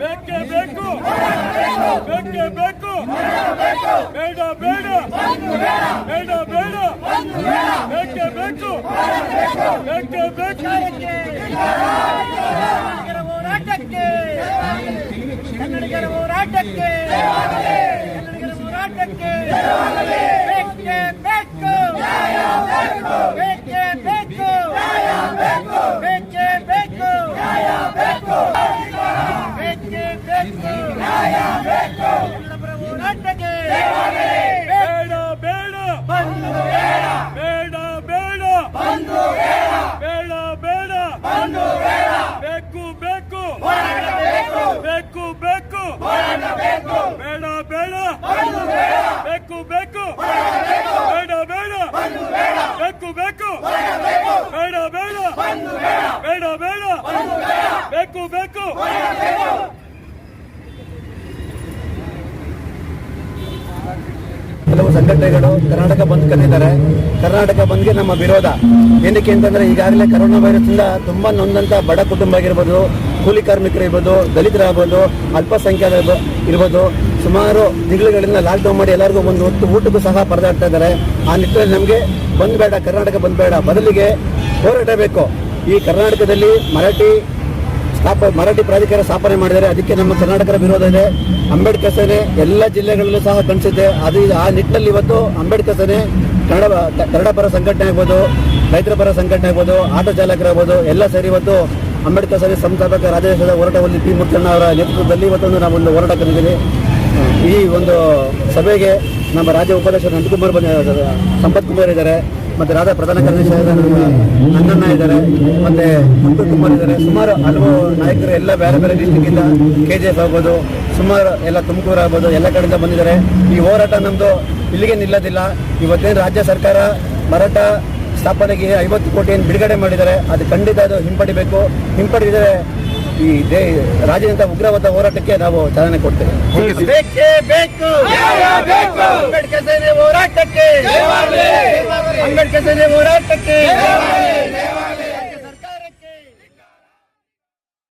ಬೇಕೇ ಬೇಕು ಬೇಕೇ ಬೇಕು ಬೇಡ ಬೇಡ ಬೇಡ ಬೇಡ ಬೇಕೇ ಬೇಕು ಬೇಕೇ ಬೇಕು ಹೋರಾಟಕ್ಕೆ ಕನ್ನಡಿಗರ ಹೋರಾಟಕ್ಕೆ ಕನ್ನಡಿಗರ ಹೋರಾಟಕ್ಕೆ ಬೇಕೇ ಬೇಕು ಬೇಕೇ ಬೇಕು ಬೇಕೇ ಬೇಕು ಬೇಕೇ ಬೇಕು ಕನ್ನಡಪರ ಹೋರಾಟಕ್ಕೆ ಬೇಡ ಬೇಡ ಬೇಡ ಬೇಡ ಬೇಡ ಬೇಡ ಬೇಕು ಬೇಕು ಬೇಕು ಬೇಕು ಬೇಡ ಬೇಡ ಬೇಕು ಬೇಕು ಬೇಡ ಬೇಡ ಬೇಕು ಬೇಕು ಬೇಡ ಬೇಡ ಬೇಡ ಬೇಡ ಬೇಕು ಬೇಕು ಕೆಲವು ಸಂಘಟನೆಗಳು ಕರ್ನಾಟಕ ಬಂದ್ ಕರೆದಿದ್ದಾರೆ. ಕರ್ನಾಟಕ ಬಂದ್ಗೆ ನಮ್ಮ ವಿರೋಧ ಏನಕ್ಕೆ ಅಂತಂದ್ರೆ ಈಗಾಗಲೇ ಕರೋನಾ ವೈರಸ್ ಇಂದ ತುಂಬಾ ನೊಂದಂತ ಬಡ ಕುಟುಂಬ ಆಗಿರ್ಬೋದು, ಕೂಲಿ ಕಾರ್ಮಿಕರು ಇರ್ಬೋದು, ದಲಿತರಾಗ್ಬೋದು, ಅಲ್ಪಸಂಖ್ಯಾತ ಇರ್ಬೋದು, ಸುಮಾರು ತಿಂಗಳುಗಳಿಂದ ಲಾಕ್ಡೌನ್ ಮಾಡಿ ಎಲ್ಲರಿಗೂ ಒಂದು ಹೊತ್ತು ಊಟಕ್ಕೂ ಸಹ ಪರದಾಡ್ತಾ ಇದ್ದಾರೆ. ಆ ನಿಟ್ಟಿನಲ್ಲಿ ನಮಗೆ ಬಂದ್ ಬೇಡ, ಕರ್ನಾಟಕ ಬಂದ್ ಬೇಡ, ಬದಲಿಗೆ ಹೋರಾಟ ಬೇಕು. ಈ ಕರ್ನಾಟಕದಲ್ಲಿ ಮರಾಠಿ ಪ್ರಾಧಿಕಾರ ಸ್ಥಾಪನೆ ಮಾಡಿದ್ದಾರೆ. ಅದಕ್ಕೆ ನಮ್ಮ ಕರ್ನಾಟಕದ ವಿರೋಧ ಇದೆ. ಅಂಬೇಡ್ಕರ್ ಸೇನೆ ಎಲ್ಲ ಜಿಲ್ಲೆಗಳಲ್ಲೂ ಸಹ ಕಾಣಿಸುತ್ತೆ. ಅದು ಆ ನಿಟ್ಟಿನಲ್ಲಿ ಇವತ್ತು ಅಂಬೇಡ್ಕರ್ ಸೇನೆ ಕನ್ನಡ ಪರ ಸಂಘಟನೆ ಆಗ್ಬೋದು, ರೈತರ ಪರ ಸಂಘಟನೆ ಆಗ್ಬೋದು, ಆಟೋ ಚಾಲಕರಾಗ್ಬೋದು, ಎಲ್ಲ ಸೇರಿ ಇವತ್ತು ಅಂಬೇಡ್ಕರ್ ಸೇನೆ ಸಂಸ್ಥಾಪಕ ರಾಜ್ಯಾಧ್ಯಕ್ಷರ ಹೋರಾಟದಲ್ಲಿ ಪಿ ಮುತ್ತಣ್ಣ ಅವರ ನೇತೃತ್ವದಲ್ಲಿ ಇವತ್ತೊಂದು ನಾವೊಂದು ಹೋರಾಟ ಕರೆದಿದ್ದೀವಿ. ಈ ಒಂದು ಸಭೆಗೆ ನಮ್ಮ ರಾಜ್ಯ ಉಪಾಧ್ಯಕ್ಷರು ನಂದಕುಮಾರ್ ಸಂಪತ್ ಕುಮಾರ್ ಇದ್ದಾರೆ, ಮತ್ತೆ ರಾಧಾ ಪ್ರಧಾನ ಕಾರ್ಯದರ್ಶಿ ನನ್ನಣ್ಣ ಇದ್ದಾರೆ, ಮತ್ತೆ ಮುತ್ತೂರ್ ಕುಮಾರ್ ಇದ್ದಾರೆ. ಸುಮಾರು ಹಲವು ನಾಯಕರು ಎಲ್ಲ ಬೇರೆ ಬೇರೆ ಡಿಸ್ಟ್ರಿಕ್ಟ್ ಇಂದ KGF ಆಗ್ಬೋದು, ಸುಮಾರು ಎಲ್ಲ ತುಮಕೂರು ಆಗ್ಬೋದು, ಎಲ್ಲ ಕಡೆಯಿಂದ ಬಂದಿದ್ದಾರೆ. ಈ ಹೋರಾಟ ನಮ್ದು ಇಲ್ಲಿಗೆ ನಿಲ್ಲೋದಿಲ್ಲ. ಇವತ್ತೇನು ರಾಜ್ಯ ಸರ್ಕಾರ ಮರಾಠ ಸ್ಥಾಪನೆಗೆ 50 ಕೋಟಿ ಬಿಡುಗಡೆ ಮಾಡಿದ್ದಾರೆ, ಅದು ಖಂಡಿತ ಅದು ಹಿಂಪಡಿಬೇಕು. ಹಿಂಪಡಿದರೆ ಈ ರಾಜ್ಯದಂತ ಉಗ್ರವಾದ ಹೋರಾಟಕ್ಕೆ ನಾವು ಚಾಲನೆ ಕೊಡ್ತೇವೆ. ಬೇಕೇ ಬೇಕು ಅಂಬೇಡ್ಕರ್ ಸೇನೆ ಹೋರಾಟಕ್ಕೆ ಅಂಬೇಡ್ಕರ್ ಸೇನೆ ಹೋರಾಟಕ್ಕೆ